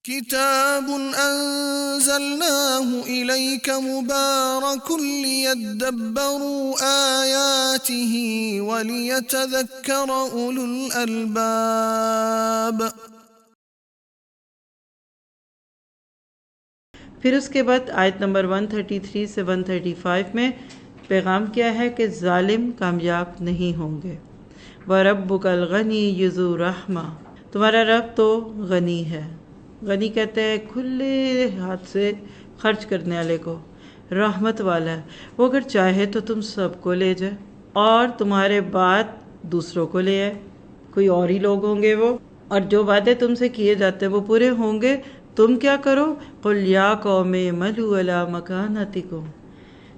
كتاب أنزلناه إليك مبارك ليدبروا آياته وليتذكر أولو الألباب۔ پھر اس کے بعد آیت نمبر 133 سے 135 میں پیغام کیا ہے کہ ظالم کامیاب نہیں ہوں گے۔ وَرَبُّكَ الْغَنِيُّ ذُو رَحْمَةٍ، تمہارا رب تو غنی ہے۔ غنی کہتے ہیں کھلے ہاتھ سے خرچ کرنے والے کو، رحمت والا ہے، وہ اگر چاہے تو تم سب کو لے جائے اور تمہارے بعد دوسروں کو لے آئے، کوئی اور ہی لوگ ہوں گے وہ، اور جو وعدے تم سے کیے جاتے ہیں وہ پورے ہوں گے۔ تم کیا کرو، قُلْ يَا قَوْمِ اعْمَلُوا عَلَىٰ مَكَانَتِكُمْ،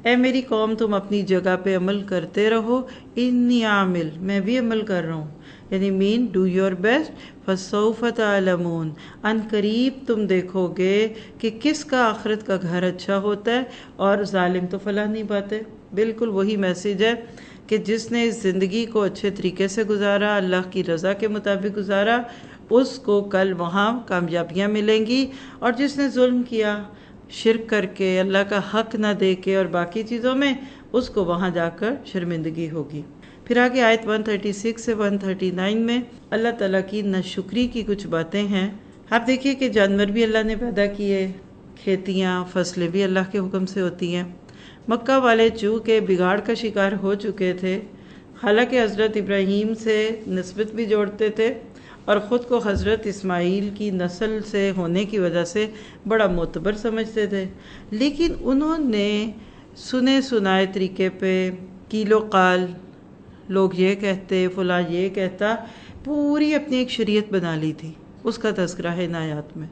اے میری قوم تم اپنی جگہ پہ عمل کرتے رہو، انی عامل، میں بھی عمل کر رہا ہوں، یعنی ڈو یور بیسٹ، فَسَوْفَ تَعْلَمُونَ، ان قریب تم دیکھو گے کہ کس کا آخرت کا گھر اچھا ہوتا ہے اور ظالم تو فلاح نہیں پاتے۔ بالکل وہی میسیج ہے کہ جس نے اس زندگی کو اچھے طریقے سے گزارا، اللہ کی رضا کے مطابق گزارا، اس کو کل وہاں کامیابیاں ملیں گی، اور جس نے ظلم کیا شرک کر کے، اللہ کا حق نہ دے کے اور باقی چیزوں میں، اس کو وہاں جا کر شرمندگی ہوگی۔ پھر آگے آیت 136 سے 139 میں اللہ تعالیٰ کی ناشکری کی کچھ باتیں ہیں۔ آپ دیکھیے کہ جانور بھی اللہ نے پیدا کیے، کھیتیاں فصلیں بھی اللہ کے حکم سے ہوتی ہیں۔ مکہ والے چونکہ بگاڑ کا شکار ہو چکے تھے، حالانکہ حضرت ابراہیم سے نسبت بھی جوڑتے تھے اور خود کو حضرت اسماعیل کی نسل سے ہونے کی وجہ سے بڑا معتبر سمجھتے تھے، لیکن انہوں نے سنے سنائے طریقے پہ قیل و قال، لوگ یہ کہتے فلاں یہ کہتا، پوری اپنی ایک شریعت بنا لی تھی۔ اس کا تذکرہ ہے ان آیات میں۔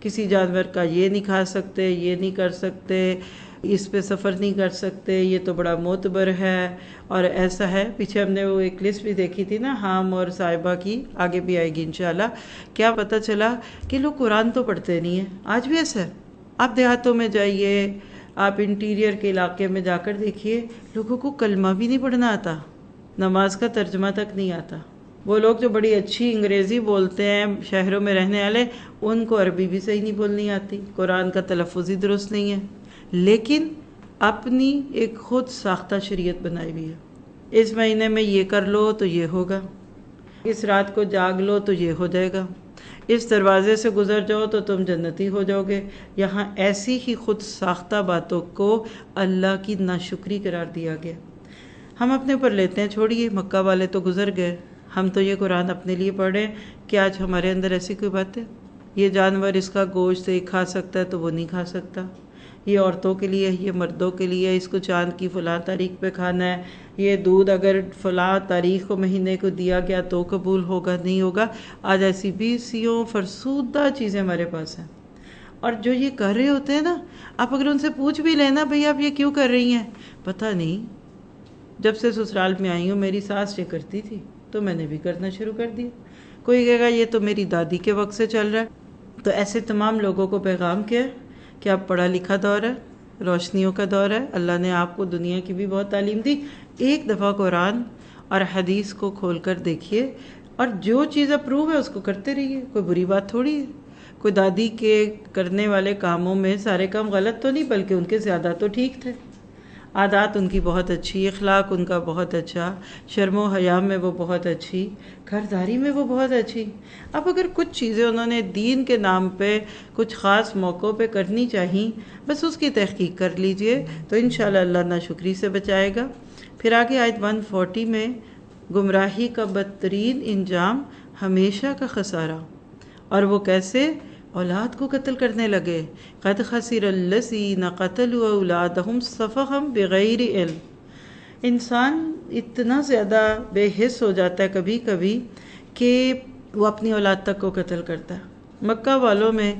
کسی جانور کا یہ نہیں کھا سکتے، یہ نہیں کر سکتے، اس پہ سفر نہیں کر سکتے، یہ تو بڑا معتبر ہے اور ایسا ہے۔ پیچھے ہم نے وہ ایک لسٹ بھی دیکھی تھی نا، حام اور صاحبہ کی، آگے بھی آئے گی انشاءاللہ۔ کیا پتہ چلا کہ لوگ قرآن تو پڑھتے نہیں ہیں، آج بھی ایسا ہے۔ آپ دیہاتوں میں جائیے، آپ انٹیریئر کے علاقے میں جا کر دیکھیے، لوگوں کو کلمہ بھی نہیں پڑھنا آتا، نماز کا ترجمہ تک نہیں آتا۔ وہ لوگ جو بڑی اچھی انگریزی بولتے ہیں شہروں میں رہنے والے، ان کو عربی بھی صحیح نہیں بولنی آتی، قرآن کا تلفظ ہی درست نہیں ہے، لیکن اپنی ایک خود ساختہ شریعت بنائی ہوئی ہے۔ اس مہینے میں یہ کر لو تو یہ ہوگا، اس رات کو جاگ لو تو یہ ہو جائے گا، اس دروازے سے گزر جاؤ تو تم جنتی ہو جاؤ گے۔ یہاں ایسی ہی خود ساختہ باتوں کو اللہ کی ناشکری قرار دیا گیا۔ ہم اپنے اوپر لیتے ہیں، چھوڑیے مکہ والے تو گزر گئے، ہم تو یہ قرآن اپنے لیے پڑھ رہے ہیں کہ آج ہمارے اندر ایسی کوئی بات ہے؟ یہ جانور اس کا گوشت ایک کھا سکتا ہے تو وہ نہیں کھا سکتا، یہ عورتوں کے لیے، یہ مردوں کے لیے، اس کو چاند کی فلاں تاریخ پہ کھانا ہے، یہ دودھ اگر فلاں تاریخ کو مہینے کو دیا گیا تو قبول ہوگا نہیں ہوگا۔ آج ایسی 20 فرسودہ چیزیں ہمارے پاس ہیں، اور جو یہ کر رہے ہوتے ہیں نا، آپ اگر ان سے پوچھ بھی لینا بھئی آپ یہ کیوں کر رہی ہیں، پتہ نہیں، جب سے سسرال میں آئی ہوں میری ساس یہ کرتی تھی تو میں نے بھی کرنا شروع کر دیا۔ کوئی کہے گا یہ تو میری دادی کے وقت سے چل رہا ہے۔ تو ایسے تمام لوگوں کو پیغام کیا ہے کہ اب پڑھا لکھا دور ہے، روشنیوں کا دور ہے، اللہ نے آپ کو دنیا کی بھی بہت تعلیم دی، ایک دفعہ قرآن اور حدیث کو کھول کر دیکھیے، اور جو چیز اپروو ہے اس کو کرتے رہیے، کوئی بری بات تھوڑی ہے۔ کوئی دادی کے کرنے والے کاموں میں سارے کام غلط تو نہیں، بلکہ ان کے زیادہ تو ٹھیک تھے، عادات ان کی بہت اچھی، اخلاق ان کا بہت اچھا، شرم و حیا میں وہ بہت اچھی، گھرداری میں وہ بہت اچھی۔ اب اگر کچھ چیزیں انہوں نے دین کے نام پہ کچھ خاص موقعوں پہ کرنی چاہیے، بس اس کی تحقیق کر لیجئے تو انشاءاللہ اللہ ناشکری سے بچائے گا۔ پھر آگے آیت 140 میں گمراہی کا بدترین انجام ہمیشہ کا خسارہ، اور وہ کیسے؟ اولاد کو قتل کرنے لگے، قد خسر الذین قتلوا اولادہم سفہا بغیر علم۔ انسان اتنا زیادہ بے حس ہو جاتا ہے کبھی کبھی کہ وہ اپنی اولاد تک کو قتل کرتا ہے۔ مکہ والوں میں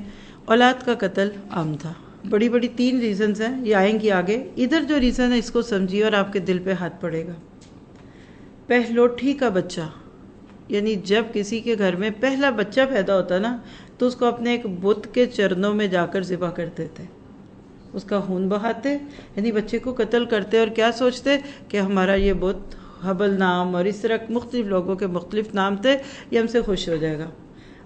اولاد کا قتل عام تھا۔ بڑی بڑی 3 ریزنز ہیں، یہ آئیں گی آگے۔ ادھر جو ریزن ہے اس کو سمجھیے اور آپ کے دل پہ ہاتھ پڑے گا۔ پہلوٹھی کا بچہ، یعنی جب کسی کے گھر میں پہلا بچہ پیدا ہوتا نا تو اس کو اپنے ایک بت کے چرنوں میں جا کر ذبح کرتے تھے، اس کا خون بہاتے، یعنی بچے کو قتل کرتے، اور کیا سوچتے کہ ہمارا یہ بت، حبل نام اور اس طرح مختلف لوگوں کے مختلف نام تھے، یہ ہم سے خوش ہو جائے گا۔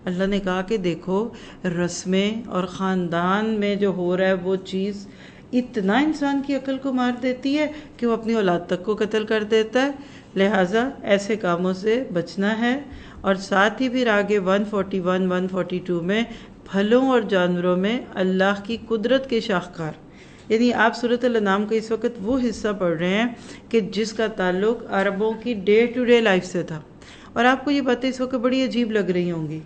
اللہ نے کہا کہ دیکھو رسمیں اور خاندان میں جو ہو رہا ہے وہ چیز اتنا انسان کی عقل کو مار دیتی ہے کہ وہ اپنی اولاد تک کو قتل کر دیتا ہے، لہٰذا ایسے کاموں سے بچنا ہے۔ اور ساتھ ہی پھر آگے 141 142 میں پھلوں اور جانوروں میں اللہ کی قدرت کے شاہکار، یعنی آپ سورۃ الانعام کا اس وقت وہ حصہ پڑھ رہے ہیں کہ جس کا تعلق عربوں کی ڈے ٹو ڈے لائف سے تھا، اور آپ کو یہ باتیں اس وقت بڑی عجیب لگ رہی ہوں گی،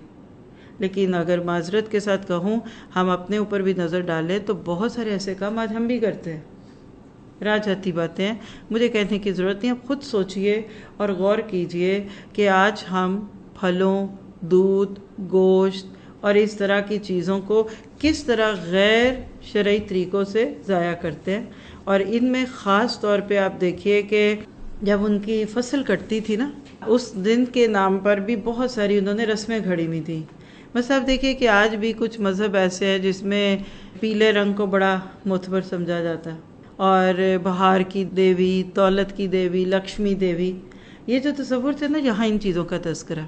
لیکن اگر معذرت کے ساتھ کہوں، ہم اپنے اوپر بھی نظر ڈالیں تو بہت سارے ایسے کام آج ہم بھی کرتے ہیں، راہ جاتی باتیں ہیں، مجھے کہنے کی ضرورت نہیں، آپ خود سوچئے اور غور کیجئے کہ آج ہم پھلوں، دودھ، گوشت اور اس طرح کی چیزوں کو کس طرح غیر شرعی طریقوں سے ضائع کرتے ہیں۔ اور ان میں خاص طور پہ آپ دیکھیے کہ جب ان کی فصل کٹتی تھی نا، اس دن کے نام پر بھی بہت ساری انہوں نے رسمیں گھڑی ہوئی تھیں۔ بس آپ دیکھیے کہ آج بھی کچھ مذہب ایسے ہیں جس میں پیلے رنگ کو بڑا معتبر سمجھا جاتا ہے، اور بہار کی دیوی، دولت کی دیوی، لکشمی دیوی، یہ جو تصور تھے نا، یہاں ان چیزوں کا تذکرہ،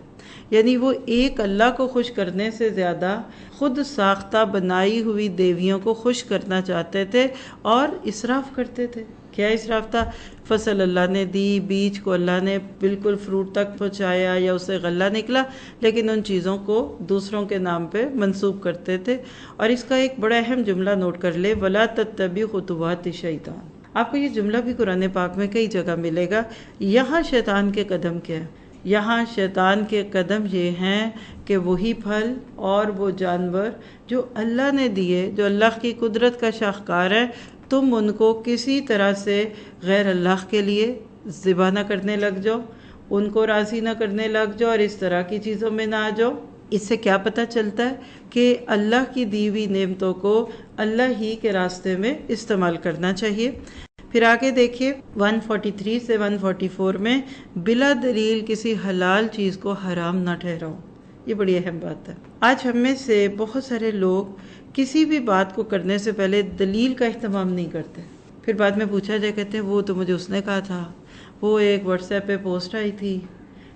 یعنی وہ ایک اللہ کو خوش کرنے سے زیادہ خود ساختہ بنائی ہوئی دیویوں کو خوش کرنا چاہتے تھے اور اسراف کرتے تھے۔ کیا اسراف تھا؟ فصل اللہ نے دی، بیج کو اللہ نے بالکل فروٹ تک پہنچایا یا اسے غلہ نکلا، لیکن ان چیزوں کو دوسروں کے نام پہ منسوب کرتے تھے۔ اور اس کا ایک بڑا اہم جملہ نوٹ کر لے، وَلَا تَتَّبِعْ خُطُوَاتِ الشَّيْطَانِ۔ آپ کو یہ جملہ بھی قرآن پاک میں کئی جگہ ملے گا۔ یہاں شیطان کے قدم کیا ہے؟ یہاں شیطان کے قدم یہ ہیں کہ وہی پھل اور وہ جانور جو اللہ نے دیے، جو اللہ کی قدرت کا شاہکار ہے، تم ان کو کسی طرح سے غیر اللہ کے لیے ذبح نہ کرنے لگ جاؤ، ان کو راضی نہ کرنے لگ جاؤ اور اس طرح کی چیزوں میں نہ آ جاؤ۔ اس سے کیا پتہ چلتا ہے کہ اللہ کی دی ہوئی نعمتوں کو اللہ ہی کے راستے میں استعمال کرنا چاہیے۔ پھر آگے دیکھیے 143 سے 144 میں بلا دلیل کسی حلال چیز کو حرام نہ ٹھہراؤ، یہ بڑی اہم بات ہے۔ آج ہم میں سے بہت سارے لوگ کسی بھی بات کو کرنے سے پہلے دلیل کا اہتمام نہیں کرتے، پھر بعد میں پوچھا جائے کہتے ہیں وہ تو مجھے اس نے کہا تھا، وہ ایک واٹس ایپ پہ پوسٹ آئی تھی،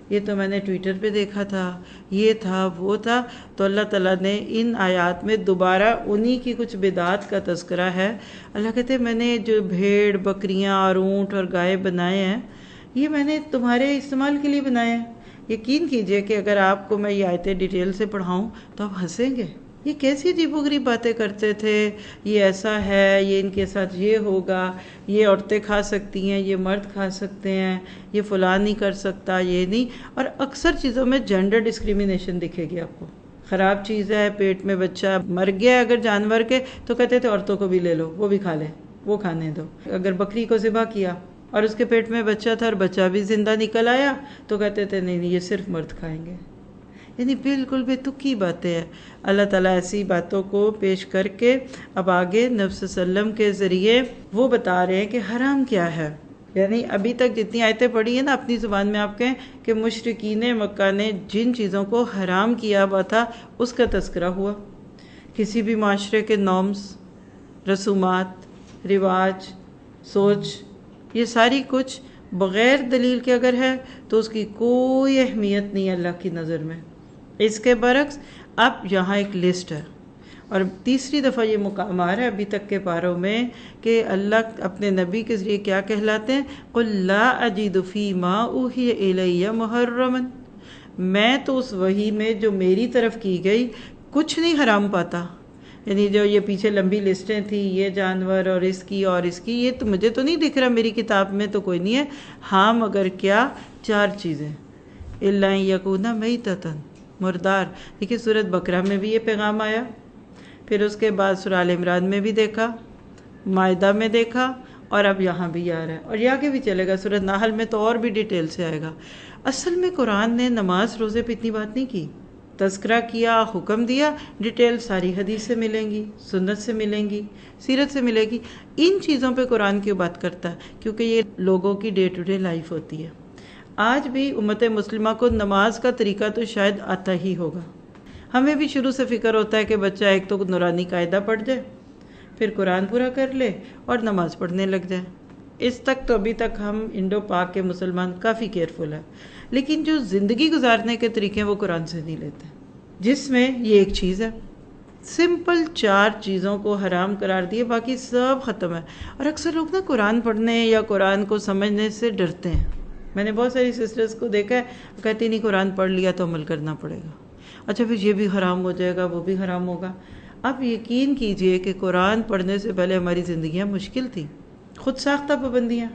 یہ تو میں نے ٹویٹر پہ دیکھا تھا، یہ تھا وہ تھا۔ تو اللہ تعالیٰ نے ان آیات میں دوبارہ انہی کی کچھ بدعات کا تذکرہ ہے۔ اللہ کہتے ہیں میں نے جو بھیڑ، بکریاں اور اونٹ اور گائے بنائے ہیں، یہ میں نے تمہارے استعمال کے لیے بنائے ہیں۔ یقین کیجئے کہ اگر آپ کو میں یہ آیتیں ڈیٹیل سے پڑھاؤں تو آپ ہنسیں گے، یہ کیسی عجیب و غریب باتیں کرتے تھے، یہ ایسا ہے، یہ ان کے ساتھ یہ ہوگا، یہ عورتیں کھا سکتی ہیں، یہ مرد کھا سکتے ہیں، یہ فلاں نہیں کر سکتا، یہ نہیں۔ اور اکثر چیزوں میں جینڈر ڈسکریمنیشن دکھے گی آپ کو۔ خراب چیز ہے، پیٹ میں بچہ مر گیا اگر جانور کے، تو کہتے تھے عورتوں کو بھی لے لو، وہ بھی کھا لیں، وہ کھانے دو۔ اگر بکری کو ذبح کیا اور اس کے پیٹ میں بچہ تھا اور بچہ بھی زندہ نکل آیا تو کہتے تھے نہیں یہ صرف مرد کھائیں گے، یعنی بالکل بے تکی باتیں ہیں۔ اللہ تعالیٰ ایسی باتوں کو پیش کر کے اب آگے نبی صلی اللہ علیہ وسلم کے ذریعے وہ بتا رہے ہیں کہ حرام کیا ہے۔ یعنی ابھی تک جتنی آیتیں پڑھی ہیں نا، اپنی زبان میں آپ کہیں کہ مشرکین مکہ نے جن چیزوں کو حرام کیا ہوا تھا اس کا تذکرہ ہوا۔ کسی بھی معاشرے کے نارمز، رسومات، رواج، سوچ، یہ ساری کچھ بغیر دلیل کے اگر ہے تو اس کی کوئی اہمیت نہیں اللہ کی نظر میں۔ اس کے برعکس اب یہاں ایک لسٹ ہے، اور تیسری دفعہ یہ مقام آ رہا ہے ابھی تک کے پاروں میں کہ اللہ اپنے نبی کے ذریعے کیا کہلاتے ہیں، قُلْ لَا أَجِدُ فِي مَا أُوحِيَ إِلَيَّ مُحَرَّمًا، میں تو اس وحی میں جو میری طرف کی گئی کچھ نہیں حرام پاتا۔ یعنی جو یہ پیچھے لمبی لسٹیں تھیں، یہ جانور اور اس کی اور اس کی، یہ تو مجھے تو نہیں دکھ رہا، میری کتاب میں تو کوئی نہیں ہے۔ ہاں مگر کیا؟ 4 چیزیں، إِلَّا أَن يَكُونَ مَيْتَةً، مردار۔ دیکھیے سورۃ بقرہ میں بھی یہ پیغام آیا، پھر اس کے بعد سورہ آل عمران میں بھی دیکھا، مائدہ میں دیکھا، اور اب یہاں بھی آ رہا ہے، اور یہ آگے بھی چلے گا، سورۃ نحل میں تو اور بھی ڈیٹیل سے آئے گا۔ اصل میں قرآن نے نماز روزے پہ اتنی بات نہیں کی، تذکرہ کیا، حکم دیا، ڈیٹیل ساری حدیث سے ملیں گی، سنت سے ملیں گی، سیرت سے ملے گی۔ ان چیزوں پہ قرآن کیوں بات کرتا ہے؟ کیونکہ یہ لوگوں کی ڈے ٹو ڈے لائف ہوتی ہے۔ آج بھی امت مسلمہ کو نماز کا طریقہ تو شاید آتا ہی ہوگا، ہمیں بھی شروع سے فکر ہوتا ہے کہ بچہ ایک تو نورانی قاعدہ پڑھ جائے، پھر قرآن پورا کر لے اور نماز پڑھنے لگ جائے۔ اس تک تو ابھی تک ہم انڈو پاک کے مسلمان کافی کیئرفل ہیں، لیکن جو زندگی گزارنے کے طریقے وہ قرآن سے نہیں لیتے۔ جس میں یہ ایک چیز ہے. سمپل 4 چیزوں کو حرام قرار دیے، باقی سب ختم ہے. اور اکثر لوگ نا قرآن پڑھنے یا قرآن کو سمجھنے سے ڈرتے ہیں. میں نے بہت ساری سسٹرز کو دیکھا ہے، کہتی نہیں قرآن پڑھ لیا تو عمل کرنا پڑے گا، اچھا پھر یہ بھی حرام ہو جائے گا، وہ بھی حرام ہوگا. اب یقین کیجئے کہ قرآن پڑھنے سے پہلے ہماری زندگیاں مشکل تھیں، خود ساختہ پابندیاں.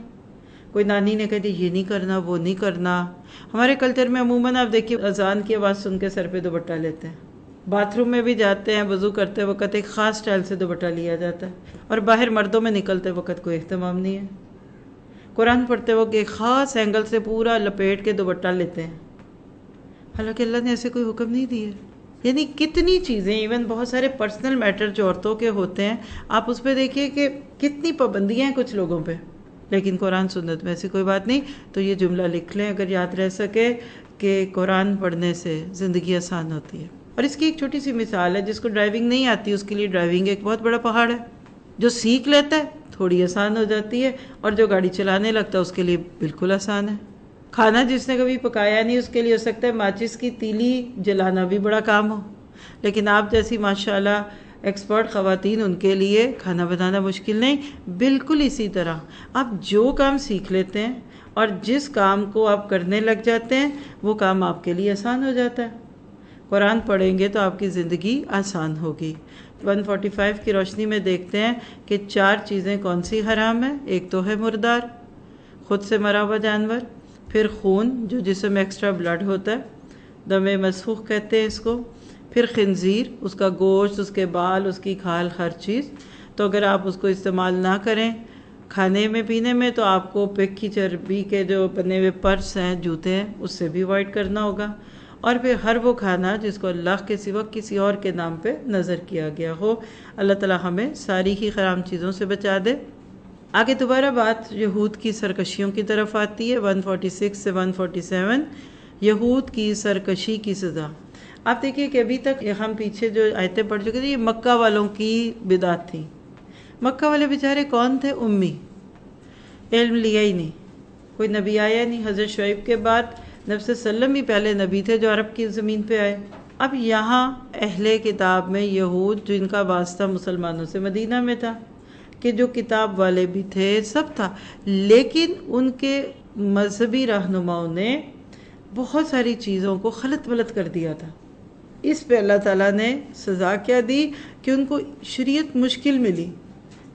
کوئی نانی نے کہہ دی یہ نہیں کرنا وہ نہیں کرنا. ہمارے کلچر میں عموماً آپ دیکھیے اذان کی آواز سن کے سر پہ دوپٹہ لیتے ہیں، باتھ روم میں بھی جاتے ہیں وضو کرتے وقت ایک خاص سٹائل سے دوپٹہ لیا جاتا ہے، اور باہر مردوں میں نکلتے وقت کوئی اہتمام نہیں ہے. قرآن پڑھتے وقت ایک خاص اینگل سے پورا لپیٹ کے دوپٹہ لیتے ہیں، حالانکہ اللہ نے ایسے کوئی حکم نہیں دیے. یعنی کتنی چیزیں، ایون بہت سارے پرسنل میٹر جو عورتوں کے ہوتے ہیں، آپ اس پہ دیکھیے کہ کتنی پابندیاں ہیں کچھ لوگوں پہ، لیکن قرآن سنت میں ایسی کوئی بات نہیں. تو یہ جملہ لکھ لیں اگر یاد رہ سکے کہ قرآن پڑھنے سے زندگی آسان ہوتی ہے. اور اس کی ایک چھوٹی سی مثال ہے، جس کو ڈرائیونگ نہیں آتی اس کے لیے ڈرائیونگ ایک بہت بڑا پہاڑ ہے. جو سیکھ لیتا ہے تھوڑی آسان ہو جاتی ہے، اور جو گاڑی چلانے لگتا ہے اس کے لیے بالکل آسان ہے. کھانا جس نے کبھی پکایا نہیں اس کے لیے ہو سکتا ہے ماچس کی تیلی جلانا بھی بڑا کام ہو، لیکن آپ جیسی ماشاءاللہ ایکسپرٹ خواتین، ان کے لیے کھانا بنانا مشکل نہیں. بالکل اسی طرح آپ جو کام سیکھ لیتے ہیں اور جس کام کو آپ کرنے لگ جاتے ہیں وہ کام آپ کے لیے آسان ہو جاتا ہے. قرآن پڑھیں گے تو آپ کی زندگی آسان ہوگی. 145 کی روشنی میں دیکھتے ہیں کہ 4 چیزیں کون سی حرام ہیں. ایک تو ہے مردار، خود سے مرا ہوا جانور، پھر خون جو جسم میں ایکسٹرا بلڈ ہوتا ہے، دم مسفوخ کہتے ہیں اس کو، پھر خنزیر، اس کا گوشت، اس کے بال، اس کی کھال، ہر چیز. تو اگر آپ اس کو استعمال نہ کریں کھانے میں پینے میں تو آپ کو پگ کی چربی کے جو بنے ہوئے پرس ہیں، جوتے ہیں، اس سے بھی اوائڈ کرنا ہوگا. اور پھر ہر وہ کھانا جس کو اللہ کے سوا کسی اور کے نام پہ نظر کیا گیا ہو. اللہ تعالی ہمیں ساری ہی حرام چیزوں سے بچا دے. آگے دوبارہ بات یہود کی سرکشیوں کی طرف آتی ہے. 146 سے 147 یہود کی سرکشی کی سزا. آپ دیکھیے کہ ابھی تک ہم پیچھے جو آیتیں پڑھ چکے تھے یہ مکہ والوں کی بدعت تھی. مکہ والے بیچارے کون تھے؟ امی، علم لیا ہی نہیں، کوئی نبی آیا نہیں. حضرت شعیب کے بعد نبی صلی اللہ علیہ وسلم ہی پہلے نبی تھے جو عرب کی زمین پہ آئے. اب یہاں اہل کتاب میں یہود جن کا واسطہ مسلمانوں سے مدینہ میں تھا، کہ جو کتاب والے بھی تھے سب تھا، لیکن ان کے مذہبی رہنماؤں نے بہت ساری چیزوں کو خلط ولط کر دیا تھا. اس پہ اللہ تعالیٰ نے سزا کیا دی کہ ان کو شریعت مشکل ملی.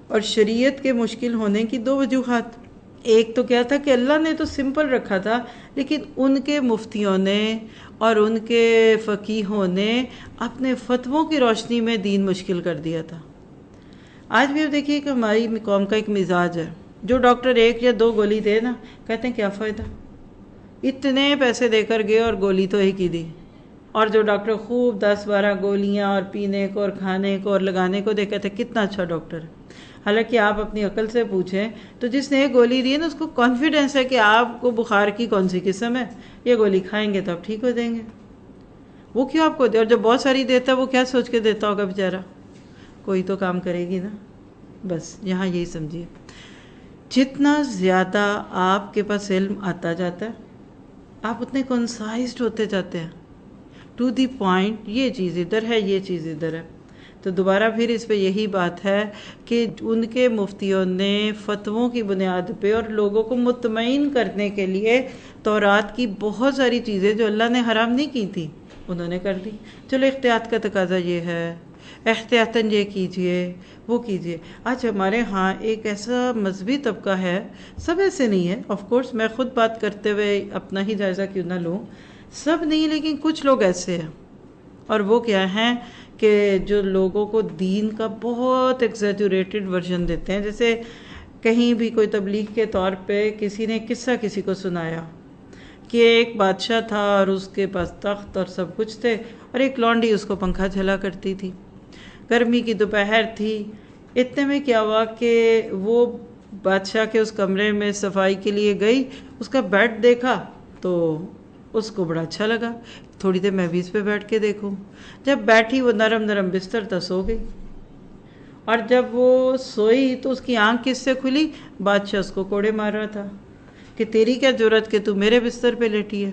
اور شریعت کے مشکل ہونے کی 2 وجوہات. ایک تو کیا تھا کہ اللہ نے تو سمپل رکھا تھا، لیکن ان کے مفتیوں نے اور ان کے فقیہوں نے اپنے فتووں کی روشنی میں دین مشکل کر دیا تھا. آج بھی آپ دیکھیے کہ ہماری قوم کا ایک مزاج ہے، جو ڈاکٹر 1 یا 2 گولی دے نا کہتے ہیں کیا فائدہ، اتنے پیسے دے کر گئے اور گولی تو ایک ہی دی. اور جو ڈاکٹر خوب 10-12 گولیاں اور پینے کو اور کھانے کو اور لگانے کو دے کہتے ہیں کتنا اچھا ڈاکٹر ہے. حالانکہ آپ اپنی عقل سے پوچھیں تو جس نے ایک گولی دی ہے نا اس کو کانفیڈنس ہے کہ آپ کو بخار کی کون سی قسم ہے، یہ گولی کھائیں گے تو آپ ٹھیک ہو جائیں گے. وہ کیوں آپ کو دے؟ اور جب بہت ساری دیتا ہے وہ کیا سوچ کے دیتا ہوگا بیچارہ، کوئی تو کام کرے گی نا. بس یہاں یہی سمجھیے، جتنا زیادہ آپ کے پاس علم آتا جاتا ہے آپ اتنے کنسائزڈ ہوتے جاتے ہیں، ٹو دی پوائنٹ، یہ چیز ادھر ہے یہ چیز ادھر ہے. تو دوبارہ پھر اس پہ یہی بات ہے کہ ان کے مفتیوں نے فتووں کی بنیاد پہ اور لوگوں کو مطمئن کرنے کے لیے تورات کی بہت ساری چیزیں جو اللہ نے حرام نہیں کی تھی انہوں نے کر دی. چلو احتیاط کا تقاضا یہ ہے، احتیاطاً یہ کیجئے وہ کیجئے. آج ہمارے ہاں ایک ایسا مذہبی طبقہ ہے، سب ایسے نہیں ہے آف کورس، میں خود بات کرتے ہوئے اپنا ہی جائزہ کیوں نہ لوں، سب نہیں لیکن کچھ لوگ ایسے ہیں. اور وہ کیا ہیں کہ جو لوگوں کو دین کا بہت ایگزیجوریٹڈ ورژن دیتے ہیں. جیسے کہیں بھی کوئی تبلیغ کے طور پہ کسی نے قصہ کسی کو سنایا کہ ایک بادشاہ تھا اور اس کے پاس تخت اور سب کچھ تھے، اور ایک لونڈی اس کو پنکھا جھلا کرتی تھی. گرمی کی دوپہر تھی، اتنے میں کیا ہوا کہ وہ بادشاہ کے اس کمرے میں صفائی کے لیے گئی، اس کا بیڈ دیکھا تو اس کو بڑا اچھا لگا، تھوڑی دیر میں بھی اس پہ بیٹھ کے دیکھوں. جب بیٹھی وہ نرم نرم بستر تھا، سو گئی. اور جب وہ سوئی تو اس کی آنکھ کس سے کھلی؟ بادشاہ اس کو کوڑے مار رہا تھا کہ تیری کیا جرت کہ تو میرے بستر پہ لیٹی ہے.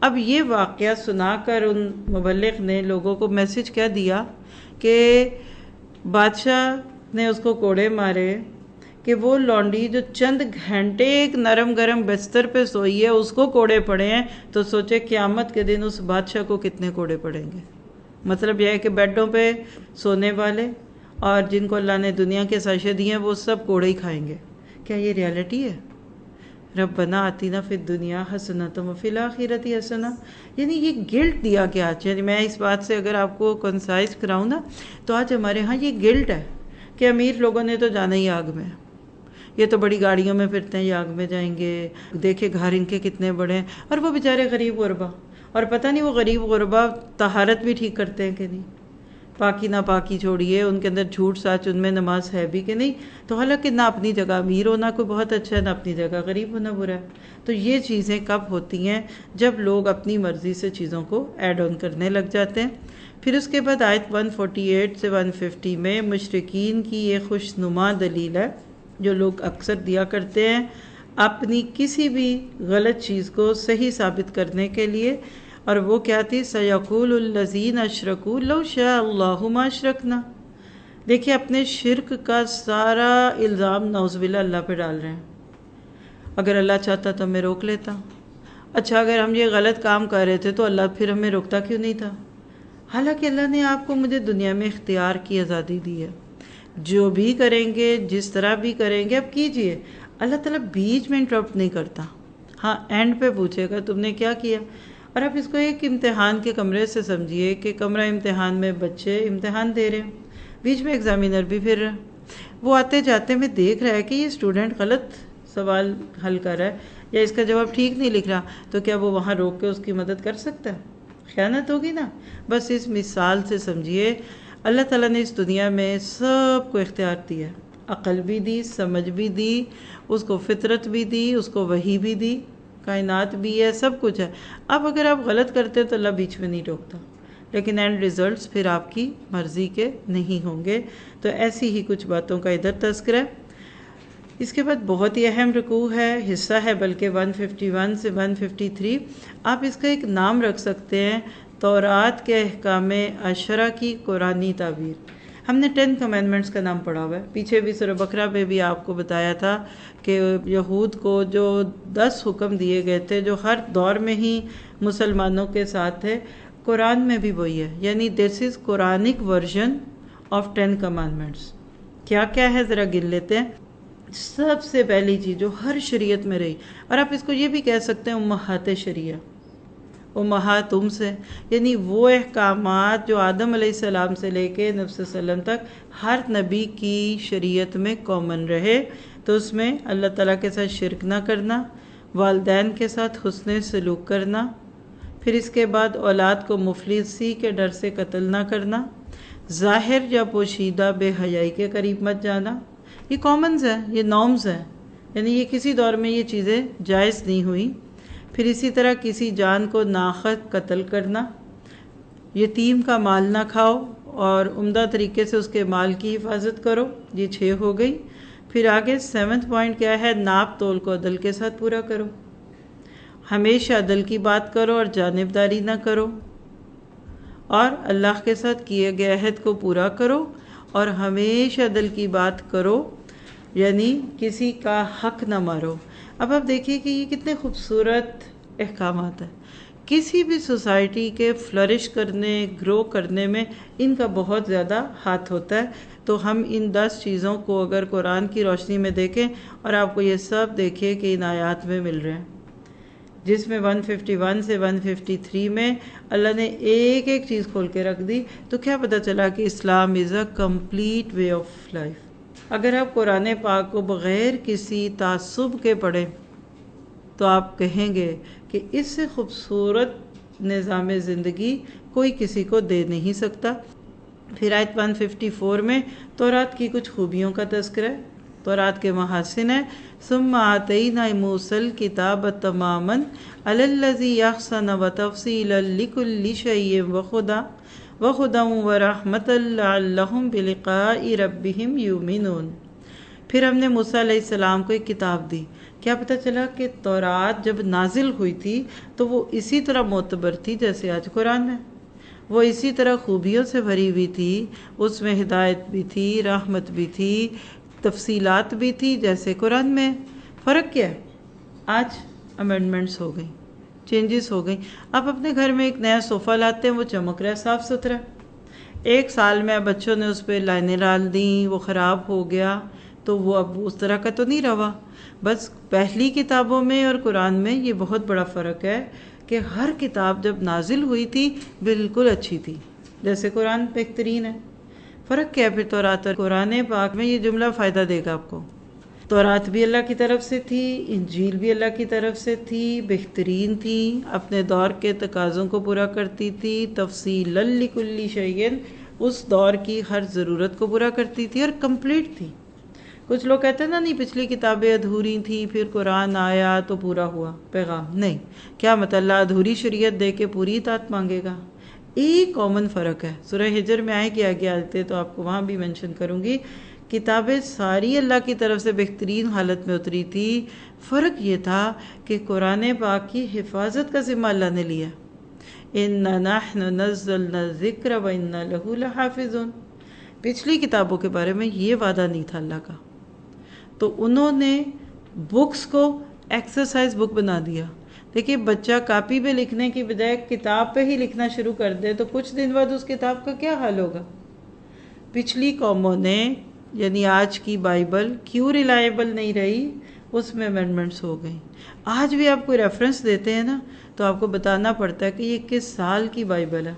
اب یہ واقعہ سنا کر ان مبلغ نے لوگوں کو میسج کیا دیا کہ بادشاہ نے اس کو کوڑے مارے کہ وہ لونڈی جو چند گھنٹے ایک نرم گرم بستر پہ سوئی ہے اس کو کوڑے پڑے ہیں، تو سوچے قیامت کے دن اس بادشاہ کو کتنے کوڑے پڑیں گے۔ مطلب یہ ہے کہ بیڈوں پہ سونے والے اور جن کو اللہ نے دنیا کے ساشے دیے ہیں وہ سب کوڑے ہی کھائیں گے۔ کیا یہ ریالٹی ہے؟ ربنا آتینا فی الدنیا حسنۃ وفی الآخرۃ حسنہ، یعنی یہ گلٹ دیا گیا۔ یعنی میں اس بات سے اگر آپ کو کنسائز کراؤں نا تو آج ہمارے ہاں یہ گلٹ ہے کہ امیر لوگوں نے تو جانا ہی آگ میں، یہ تو بڑی گاڑیوں میں پھرتے ہیں، یہ آگ میں جائیں گے، دیکھے گھر ان کے کتنے بڑے ہیں، اور وہ بیچارے غریب غربا، اور پتہ نہیں وہ غریب غربا طہارت بھی ٹھیک کرتے ہیں کہ نہیں، پاکی نہ پاکی چھوڑیے، ان کے اندر جھوٹ سچ ان میں نماز ہے بھی کہ نہیں۔ تو حالانکہ نہ اپنی جگہ امیر ہونا کوئی بہت اچھا ہے، نہ اپنی جگہ غریب ہونا برا ہے۔ تو یہ چیزیں کب ہوتی ہیں؟ جب لوگ اپنی مرضی سے چیزوں کو ایڈ آن کرنے لگ جاتے ہیں۔ پھر اس کے بعد آیت 148 سے 150 میں مشرکین کی یہ خوشنما دلیل ہے جو لوگ اکثر دیا کرتے ہیں اپنی کسی بھی غلط چیز کو صحیح ثابت کرنے کے لیے، اور وہ کیا تھی؟ سَيَقُولُ الَّذِينَ أَشْرَكُوا لَوْ شَاءَ اللَّهُ مَا أَشْرَكْنَا۔ دیکھیے اپنے شرک کا سارا الزام نعوذ باللہ اللہ پہ ڈال رہے ہیں۔ اگر اللہ چاہتا تو ہمیں روک لیتا، اچھا اگر ہم یہ غلط کام کر رہے تھے تو اللہ پھر ہمیں روکتا کیوں نہیں تھا؟ حالانکہ اللہ نے آپ کو مجھے دنیا میں اختیار کی آزادی دی ہے، جو بھی کریں گے جس طرح بھی کریں گے اب کیجئے، اللہ تعالیٰ بیچ میں انٹرپٹ نہیں کرتا۔ ہاں اینڈ پہ پوچھے گا تم نے کیا کیا، اور آپ اس کو ایک امتحان کے کمرے سے سمجھیے کہ کمرہ امتحان میں بچے امتحان دے رہے ہیں، بیچ میں ایگزامینر بھی پھر رہا ہے، وہ آتے جاتے میں دیکھ رہا ہے کہ یہ اسٹوڈنٹ غلط سوال حل کر رہا ہے یا اس کا جواب ٹھیک نہیں لکھ رہا، تو کیا وہ وہاں روک کے اس کی مدد کر سکتا ہے؟ خیانت ہوگی نا۔ بس اس مثال سے سمجھیے اللہ تعالیٰ نے اس دنیا میں سب کو اختیار دیا، عقل بھی دی، سمجھ بھی دی، اس کو فطرت بھی دی، اس کو وحی بھی دی، کائنات بھی ہے، سب کچھ ہے۔ اب اگر آپ غلط کرتے تو اللہ بیچ میں نہیں روکتا، لیکن اینڈ ریزلٹس پھر آپ کی مرضی کے نہیں ہوں گے۔ تو ایسی ہی کچھ باتوں کا ادھر تذکرہ ہے۔ اس کے بعد بہت ہی اہم رکوع ہے، حصہ ہے بلکہ 151 سے 153، آپ اس کا ایک نام رکھ سکتے ہیں تورات کے احکام عشرہ کی قرآنی تعبیر۔ ہم نے 10 کمینڈمنٹس کا نام پڑھا ہوا ہے، پیچھے بھی سورہ بقرہ میں بھی آپ کو بتایا تھا کہ یہود کو جو 10 حکم دیے گئے تھے جو ہر دور میں ہی مسلمانوں کے ساتھ تھے، قرآن میں بھی وہی ہے، یعنی دس از قرآنک ورژن آف 10 کمانڈمنٹس۔ کیا کیا ہے ذرا گن لیتے ہیں۔ سب سے پہلی چیز جو ہر شریعت میں رہی، اور آپ اس کو یہ بھی کہہ سکتے ہیں امہات شریعہ، امہات سے، یعنی وہ احکامات جو آدم علیہ السلام سے لے کے نبی صلی اللہ علیہ وسلم تک ہر نبی کی شریعت میں کامن رہے، تو اس میں اللہ تعالیٰ کے ساتھ شرک نہ کرنا، والدین کے ساتھ حسن سلوک کرنا، پھر اس کے بعد اولاد کو مفلسی کے ڈر سے قتل نہ کرنا، ظاہر یا پوشیدہ بے حیائی کے قریب مت جانا، یہ کامنز ہیں، یہ نارمز ہیں، یعنی یہ کسی دور میں یہ چیزیں جائز نہیں ہوئی۔ پھر اسی طرح کسی جان کو ناحق قتل کرنا، یتیم کا مال نہ کھاؤ اور عمدہ طریقے سے اس کے مال کی حفاظت کرو، یہ 6 ہو گئی۔ پھر آگے 7واں پوائنٹ کیا ہے؟ ناپ تول کو عدل کے ساتھ پورا کرو، ہمیشہ عدل کی بات کرو اور جانبداری نہ کرو، اور اللہ کے ساتھ کیے گئے عہد کو پورا کرو، اور ہمیشہ عدل کی بات کرو، یعنی کسی کا حق نہ مارو۔ اب آپ دیکھیے کہ یہ کتنے خوبصورت احکامات ہیں، کسی بھی سوسائٹی کے فلرش کرنے، گرو کرنے میں ان کا بہت زیادہ ہاتھ ہوتا ہے۔ تو ہم ان 10 چیزوں کو اگر قرآن کی روشنی میں دیکھیں، اور آپ کو یہ سب دیکھیے کہ ان آیات میں مل رہے ہیں، جس میں 151 سے 153 میں اللہ نے ایک ایک چیز کھول کے رکھ دی، تو کیا پتہ چلا کہ Islam is a complete way of life. اگر آپ قرآن پاک کو بغیر کسی تعصب کے پڑھیں تو آپ کہیں گے کہ اس سے خوبصورت نظام زندگی کوئی کسی کو دے نہیں سکتا۔ پھر آیت 154 میں تورات کی کچھ خوبیوں کا تذکرہ ہے، تورات کے محاسن ہے۔ ثم آتینا موسیٰ الکتاب تماما علی الذی احسن وتفصیلا لکل شیء وہدی ورحمۃ لعلہم بلقاء ربہم یؤمنون۔ پھر ہم نے موسیٰ علیہ السلام کو ایک کتاب دی کیا پتہ چلا کہ تورات جب نازل ہوئی تھی تو وہ اسی طرح معتبر تھی جیسے آج قرآن ہے، وہ اسی طرح خوبیوں سے بھری ہوئی تھی، اس میں ہدایت بھی تھی، رحمت بھی تھی، تفصیلات بھی تھی جیسے قرآن میں۔ فرق کیا ہے؟ آج امینڈمنٹس ہو گئی، چینجز ہو گئی۔ آپ اپنے گھر میں ایک نیا صوفہ لاتے ہیں، وہ چمک رہا ہے، صاف ستھرا، 1 سال میں بچوں نے اس پہ لائنیں ڈال دیں، وہ خراب ہو گیا، تو وہ اب اس طرح کا تو نہیں رہا۔ بس پہلی کتابوں میں اور قرآن میں یہ بہت بڑا فرق ہے کہ ہر کتاب جب نازل ہوئی تھی بالکل اچھی تھی جیسے قرآن بہترین ہے۔ فرق کیا ہے پھر تورات اور قرآن پاک میں؟ یہ جملہ فائدہ دے گا آپ کو۔ تورات بھی اللہ کی طرف سے تھی، انجیل بھی اللہ کی طرف سے تھی، بہترین تھی، اپنے دور کے تقاضوں کو پورا کرتی تھی، تفصیلا لکل شیء، اس دور کی ہر ضرورت کو پورا کرتی تھی اور کمپلیٹ تھی۔ کچھ لوگ کہتے ہیں نا نہیں پچھلی کتابیں ادھوری تھیں، پھر قرآن آیا تو پورا ہوا پیغام۔ نہیں، کیا مطلب اللہ ادھوری شریعت دے کے پوری اطاعت مانگے گا؟ ایک کامن فرق ہے، سورہ ہجر میں آئے کہ آگے آتے تو آپ کو وہاں بھی منشن کروں گی، کتابیں ساری اللہ کی طرف سے بہترین حالت میں اتری تھی۔ فرق یہ تھا کہ قرآن پاک کی حفاظت کا ذمہ اللہ نے لیا، اِنَّا نَحْنُ نَزَّلْنَا الذِّكْرَ وَإِنَّا لَهُ لَحَافِظُونَ۔ پچھلی کتابوں کے بارے میں یہ وعدہ نہیں تھا اللہ کا، تو انہوں نے بکس کو ایکسرسائز بک بنا دیا۔ دیکھیے بچہ کاپی پہ لکھنے کی بجائے کتاب پہ ہی لکھنا شروع کر دے تو کچھ دن بعد اس کتاب کا کیا حال ہوگا؟ پچھلی قوموں نے، یعنی آج کی بائبل کیوں ریلائبل نہیں رہی؟ اس میں امینڈمنٹس ہو گئیں۔ آج بھی آپ کوئی ریفرنس دیتے ہیں نا تو آپ کو بتانا پڑتا ہے کہ یہ کس سال کی بائبل ہے۔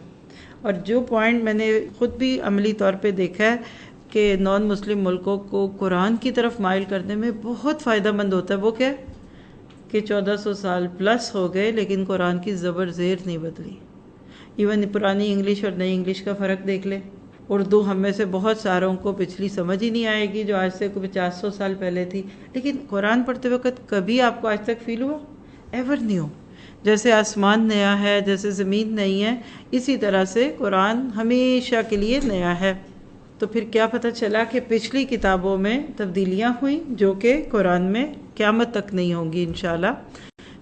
اور جو پوائنٹ میں نے خود بھی عملی طور پہ دیکھا ہے کہ نان مسلم ملکوں کو قرآن کی طرف مائل کرنے میں بہت فائدہ مند ہوتا ہے، وہ کیا ہے کہ 1400 سال پلس ہو گئے لیکن قرآن کی زبر زیر نہیں بدلی۔ ایون پرانی انگلش اور نئی انگلش کا فرق دیکھ لیں، اردو ہم میں سے بہت ساروں کو پچھلی سمجھ ہی نہیں آئے گی جو آج سے 50 سال پہلے تھی، لیکن قرآن پڑھتے وقت کبھی آپ کو آج تک فیل ہوا؟ Ever new. جیسے آسمان نیا ہے، جیسے زمین نئی ہے، اسی طرح سے قرآن ہمیشہ کے لیے نیا ہے۔ تو پھر کیا پتہ چلا کہ پچھلی کتابوں میں تبدیلیاں ہوئیں جو کہ قرآن میں قیامت تک نہیں ہوں گی انشاءاللہ۔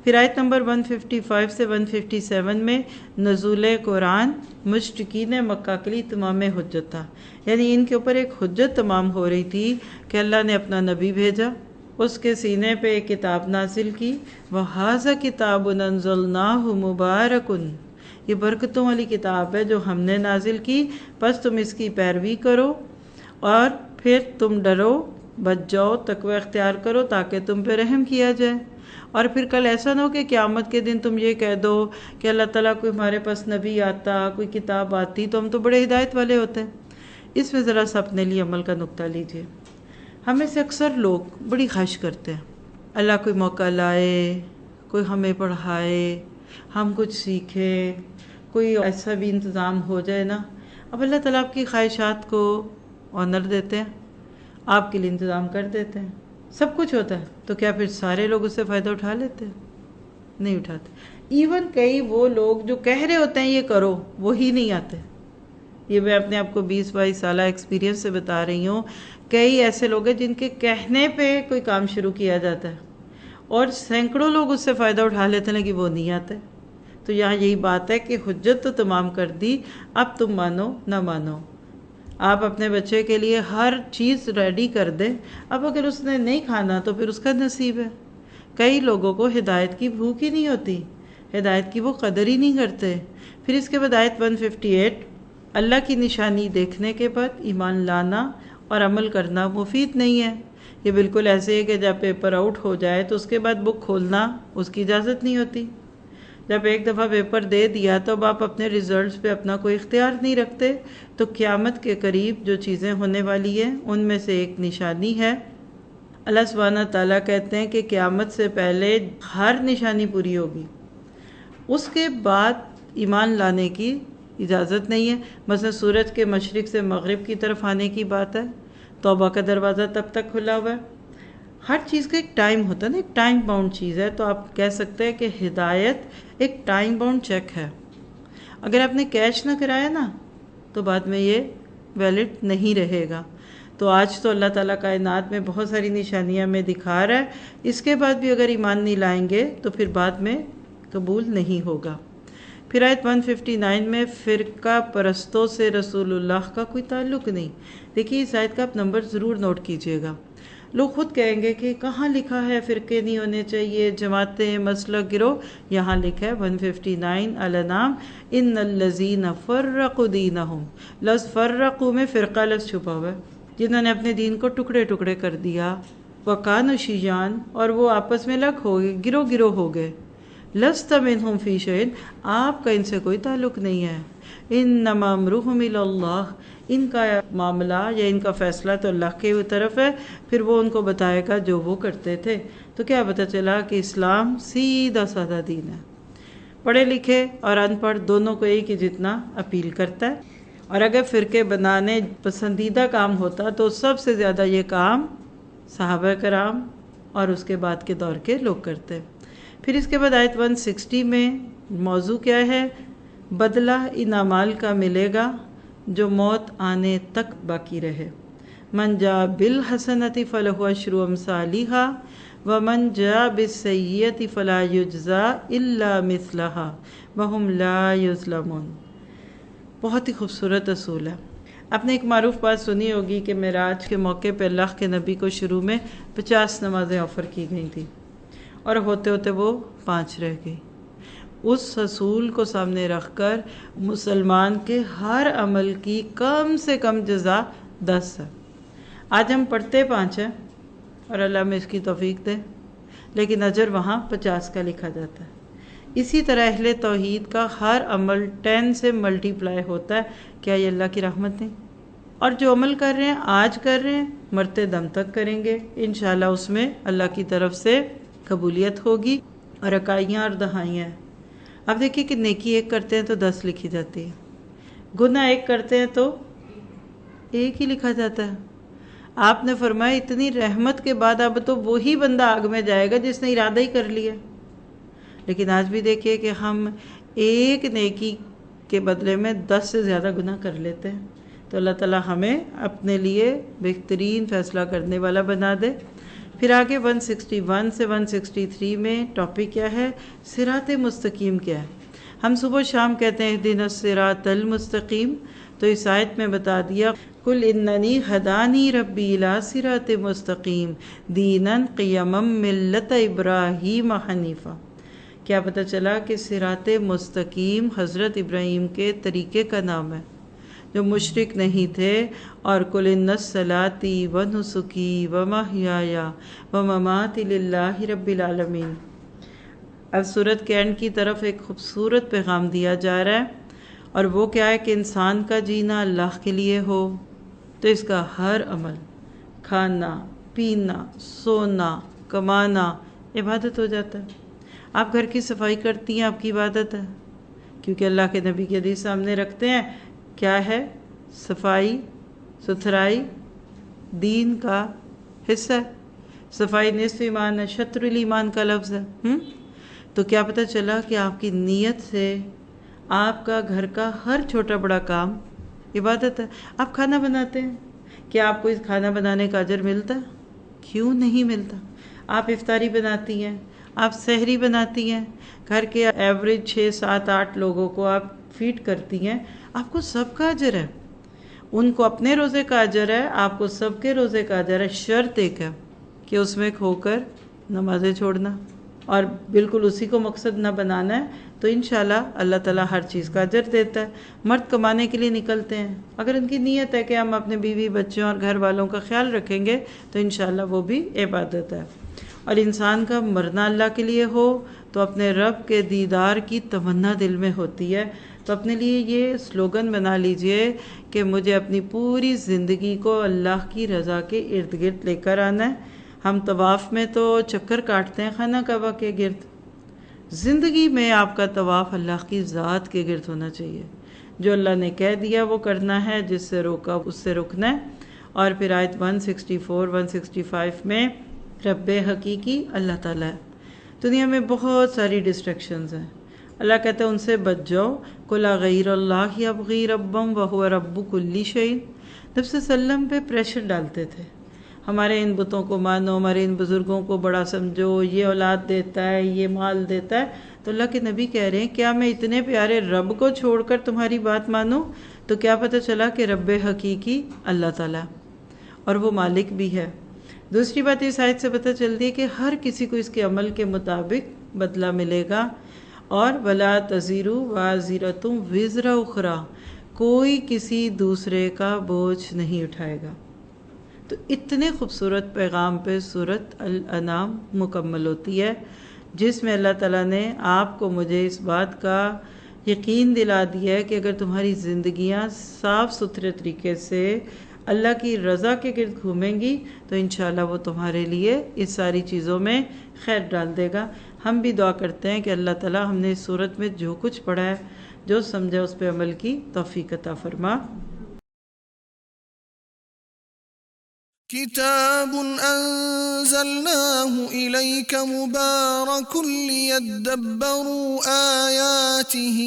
پھر آیت نمبر 155 سے 157 میں نزول قرآن مشرکین مکہ کے لیے تمام حجت تھا، یعنی ان کے اوپر ایک حجت تمام ہو رہی تھی کہ اللہ نے اپنا نبی بھیجا، اس کے سینے پہ ایک کتاب نازل کی، وَهَذَا كِتَابٌ أَنزَلْنَاهُ مُبَارَكٌ، یہ برکتوں والی کتاب ہے جو ہم نے نازل کی، بس تم اس کی پیروی کرو اور پھر تم ڈرو، بچ جاؤ، تقوی اختیار کرو تاکہ تم پہ رحم کیا جائے۔ اور پھر کل ایسا نہ ہو کہ قیامت کے دن تم یہ کہہ دو کہ اللہ تعالیٰ کوئی ہمارے پاس نبی آتا، کوئی کتاب آتی تو ہم تو بڑے ہدایت والے ہوتے ہیں۔ اس میں ذرا سا اپنے لیے عمل کا نقطہ لیجئے۔ ہمیں سے اکثر لوگ بڑی خواہش کرتے ہیں اللہ کوئی موقع لائے، کوئی ہمیں پڑھائے، ہم کچھ سیکھیں، کوئی ایسا بھی انتظام ہو جائے نا۔ اب اللہ تعالیٰ آپ کی خواہشات کو آنر دیتے ہیں، آپ کے لیے انتظام کر دیتے ہیں، سب کچھ ہوتا ہے، تو کیا پھر سارے لوگ اس سے فائدہ اٹھا لیتے ہیں؟ نہیں اٹھاتے۔ ایون کئی وہ لوگ جو کہہ رہے ہوتے ہیں یہ کرو، وہی نہیں آتے۔ یہ میں اپنے آپ کو 20-22 سالہ ایکسپیرینس سے بتا رہی ہوں۔ کئی ایسے لوگ ہیں جن کے کہنے پہ کوئی کام شروع کیا جاتا ہے اور سینکڑوں لوگ اس سے فائدہ اٹھا لیتے ہیں لیکن وہ نہیں آتے۔ تو یہاں یہی بات ہے کہ حجت تو تمام کر دی، اب تم مانو نہ مانو۔ آپ اپنے بچے کے لیے ہر چیز ریڈی کر دیں، اب اگر اس نے نہیں کھانا تو پھر اس کا نصیب ہے۔ کئی لوگوں کو ہدایت کی بھوک ہی نہیں ہوتی، ہدایت کی وہ قدر ہی نہیں کرتے۔ پھر اس کے بعد آیت 158، اللہ کی نشانی دیکھنے کے بعد ایمان لانا اور عمل کرنا مفید نہیں ہے۔ یہ بالکل ایسے ہے کہ جب پیپر آؤٹ ہو جائے تو اس کے بعد بک کھولنا اس کی اجازت نہیں ہوتی۔ جب ایک دفعہ پیپر دے دیا تو اب آپ اپنے ریزلٹس پہ اپنا کوئی اختیار نہیں رکھتے۔ تو قیامت کے قریب جو چیزیں ہونے والی ہیں ان میں سے ایک نشانی ہے، اللہ سبحانہ تعالیٰ کہتے ہیں کہ قیامت سے پہلے ہر نشانی پوری ہوگی، اس کے بعد ایمان لانے کی اجازت نہیں ہے۔ مثلا سورج کے مشرق سے مغرب کی طرف آنے کی بات ہے، توبہ کا دروازہ تب تک کھلا ہوا ہے۔ ہر چیز کا ایک ٹائم ہوتا ہے نا، ایک ٹائم باؤنڈ چیز ہے۔ تو آپ کہہ سکتے ہیں کہ ہدایت ایک ٹائم باؤنڈ چیک ہے، اگر آپ نے کیش نہ کرایا نا تو بعد میں یہ ویلڈ نہیں رہے گا۔ تو آج تو اللہ تعالیٰ کائنات میں بہت ساری نشانیاں میں دکھا رہا ہے، اس کے بعد بھی اگر ایمان نہیں لائیں گے تو پھر بعد میں قبول نہیں ہوگا۔ پھر آیت 159 میں فرقہ پرستوں سے رسول اللہ کا کوئی تعلق نہیں۔ دیکھیے اس آیت کا آپ نمبر ضرور نوٹ کیجئے گا۔ لوگ خود کہیں گے کہ کہاں لکھا ہے فرقے نہیں ہونے چاہیے، جماعتیں، مسلک، گروہ؟ یہاں لکھا ہے 159 الانعام ان الذین فرقوا دینہم۔ لفظ فرقوا میں فرقہ لفظ چھپا ہوا ہے، جنہوں نے اپنے دین کو ٹکڑے ٹکڑے کر دیا، وکانوا شیعاً، اور وہ آپس میں الگ ہو گئے، گروہ گروہ ہو گئے۔ لست منہم فی شیء، آپ کا ان سے کوئی تعلق نہیں ہے۔ انما امرهم الی اللہ، ان کا معاملہ یا ان کا فیصلہ تو اللہ کے طرف ہے، پھر وہ ان کو بتائے گا جو وہ کرتے تھے۔ تو کیا پتہ چلا کہ اسلام سیدھا سادہ دین ہے، پڑھے لکھے اور ان پڑھ دونوں کو ایک ہی جتنا اپیل کرتا ہے۔ اور اگر فرقے بنانے پسندیدہ کام ہوتا تو سب سے زیادہ یہ کام صحابہ کرام اور اس کے بعد کے دور کے لوگ کرتے۔ پھر اس کے بعد آیت 160 میں موضوع کیا ہے؟ بدلہ ان اعمال کا ملے گا جو موت آنے تک باقی رہے۔ من جاء بالحسنۃ فلہ عشر امثالھا ومن جاء بالسیئۃ فلا یجزی الا مثلھا وہم لا یظلمون۔ بہت ہی خوبصورت اصول ہے۔ آپ نے ایک معروف بات سنی ہوگی کہ معراج کے موقع پہ اللہ کے نبی کو شروع میں 50 نمازیں آفر کی گئی تھیں، اور ہوتے ہوتے وہ 5 رہ گئی۔ اس اصول کو سامنے رکھ کر مسلمان کے ہر عمل کی کم سے کم جزا 10 ہے۔ آج ہم پڑھتے 5 ہیں اور اللہ میں اس کی توفیق دے، لیکن اجر وہاں 50 کا لکھا جاتا ہے۔ اسی طرح اہل توحید کا ہر عمل 10 سے ملٹی پلائی ہوتا ہے۔ کیا یہ اللہ کی رحمت نہیں؟ اور جو عمل کر رہے ہیں آج کر رہے ہیں، مرتے دم تک کریں گے، انشاءاللہ اس میں اللہ کی طرف سے قبولیت ہوگی اور اکائیاں اور دہائیاں۔ اب دیکھیے کہ نیکی ایک کرتے ہیں تو 10 لکھی جاتی ہے، گناہ ایک کرتے ہیں تو 1 ہی لکھا جاتا ہے۔ آپ نے فرمایا اتنی رحمت کے بعد اب تو وہی بندہ آگ میں جائے گا جس نے ارادہ ہی کر لیا۔ لیکن آج بھی دیکھیے کہ ہم ایک نیکی کے بدلے میں 10 سے زیادہ گناہ کر لیتے ہیں۔ تو اللہ تعالی ہمیں اپنے لیے بہترین فیصلہ کرنے والا بنا دے۔ پھر آگے 161 سے 163 میں ٹاپک کیا ہے؟ صراط مستقیم کیا ہے؟ ہم صبح و شام کہتے ہیں اہدنا الصراط المستقیم، تو اس آیت میں بتا دیا قل اننی ہدانی ربی الی صراط مستقیم دینا قیما ملت ابراہیم حنیفا۔ کیا پتہ چلا کہ صراط مستقیم حضرت ابراہیم کے طریقے کا نام ہے، جو مشرک نہیں تھے۔ اور قل ان صلاتی و نسکی و محیای و مماتی للہ رب العالمین۔ اب سورت کے اینڈ کی طرف ایک خوبصورت پیغام دیا جا رہا ہے، اور وہ کیا ہے کہ انسان کا جینا اللہ کے لیے ہو تو اس کا ہر عمل، کھانا، پینا، سونا، کمانا عبادت ہو جاتا ہے۔ آپ گھر کی صفائی کرتی ہیں، آپ کی عبادت ہے، کیونکہ اللہ کے نبی کی حدیث سامنے رکھتے ہیں۔ کیا ہے؟ صفائی ستھرائی دین کا حصہ ہے۔ صفائی نصف ایمان ہے، شطر الایمان کا لفظ ہے۔ تو کیا پتہ چلا کہ آپ کی نیت سے آپ کا گھر کا ہر چھوٹا بڑا کام عبادت ہے۔ آپ کھانا بناتے ہیں، کیا آپ کو اس کھانا بنانے کا اجر ملتا ہے؟ کیوں نہیں ملتا؟ آپ افطاری بناتی ہیں، آپ سحری بناتی ہیں، گھر کے ایوریج 6 7 8 لوگوں کو آپ فیڈ کرتی ہیں، آپ کو سب کا اجر ہے۔ ان کو اپنے روزے کا اجر ہے، آپ کو سب کے روزے کا اجر ہے۔ شرط ایک ہے کہ اس میں کھو کر نمازیں چھوڑنا اور بالکل اسی کو مقصد نہ بنانا ہے، تو انشاءاللہ اللہ تعالیٰ ہر چیز کا اجر دیتا ہے۔ مرد کمانے کے لیے نکلتے ہیں، اگر ان کی نیت ہے کہ ہم اپنے بیوی بچوں اور گھر والوں کا خیال رکھیں گے تو انشاءاللہ وہ بھی عبادت ہے۔ اور انسان کا مرنا اللہ کے لیے ہو تو اپنے رب کے دیدار کی تمنا دل میں ہوتی ہے، تو اپنے لیے یہ سلوگن بنا لیجئے کہ مجھے اپنی پوری زندگی کو اللہ کی رضا کے ارد گرد لے کر آنا ہے۔ ہم طواف میں تو چکر کاٹتے ہیں خانہ کعبہ کے گرد، زندگی میں آپ کا طواف اللہ کی ذات کے گرد ہونا چاہیے۔ جو اللہ نے کہہ دیا وہ کرنا ہے، جس سے روکا اس سے رکنا ہے۔ اور پھر آیت 164 165 میں رب حقیقی اللہ تعالیٰ ہے۔ دنیا میں بہت ساری ڈسٹریکشنز ہیں، اللہ کہتا ہے ان سے بچ جاؤ۔ قل غیر اللہ ابغی ربا وہو رب کل شیء، نبی صلی اللہ علیہ وسلم پہ پریشر ڈالتے تھے، ہمارے ان بتوں کو مانو، ہمارے ان بزرگوں کو بڑا سمجھو، یہ اولاد دیتا ہے، یہ مال دیتا ہے. تو اللہ کے نبی کہہ رہے ہیں کیا میں اتنے پیارے رب کو چھوڑ کر تمہاری بات مانوں؟ تو کیا پتہ چلا کہ رب حقیقی اللہ تعالیٰ، اور وہ مالک بھی ہے. دوسری بات اس آیت سے پتہ چلتی ہے کہ ہر کسی کو اس کے عمل کے مطابق بدلہ ملے گا. اور وَلَا تَزِرُ وَازِرَةٌ وِزْرَ أُخْرَى، کوئی کسی دوسرے کا بوجھ نہیں اٹھائے گا. تو اتنے خوبصورت پیغام پہ سورۃ الانعام مکمل ہوتی ہے، جس میں اللہ تعالیٰ نے آپ کو مجھے اس بات کا یقین دلا دیا ہے کہ اگر تمہاری زندگیاں صاف ستھرے طریقے سے اللہ کی رضا کے گرد گھومیں گی تو انشاءاللہ وہ تمہارے لیے اس ساری چیزوں میں خیر ڈال دے گا. ہم بھی دعا کرتے ہیں کہ اللہ تعالیٰ ہم نے اس صورت میں جو کچھ پڑھا ہے، جو سمجھا، اس پہ عمل کی توفیق عطا فرما. كتاب أنزلناه إليك مبارك ليدبروا آياته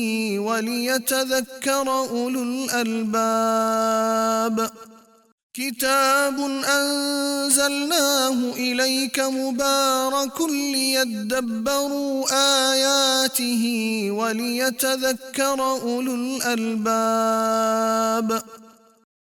وليتذكر أولو الألباب. كتاب أنزلناه إليك مبارك ليدبروا آياته وليتذكر أولو الألباب.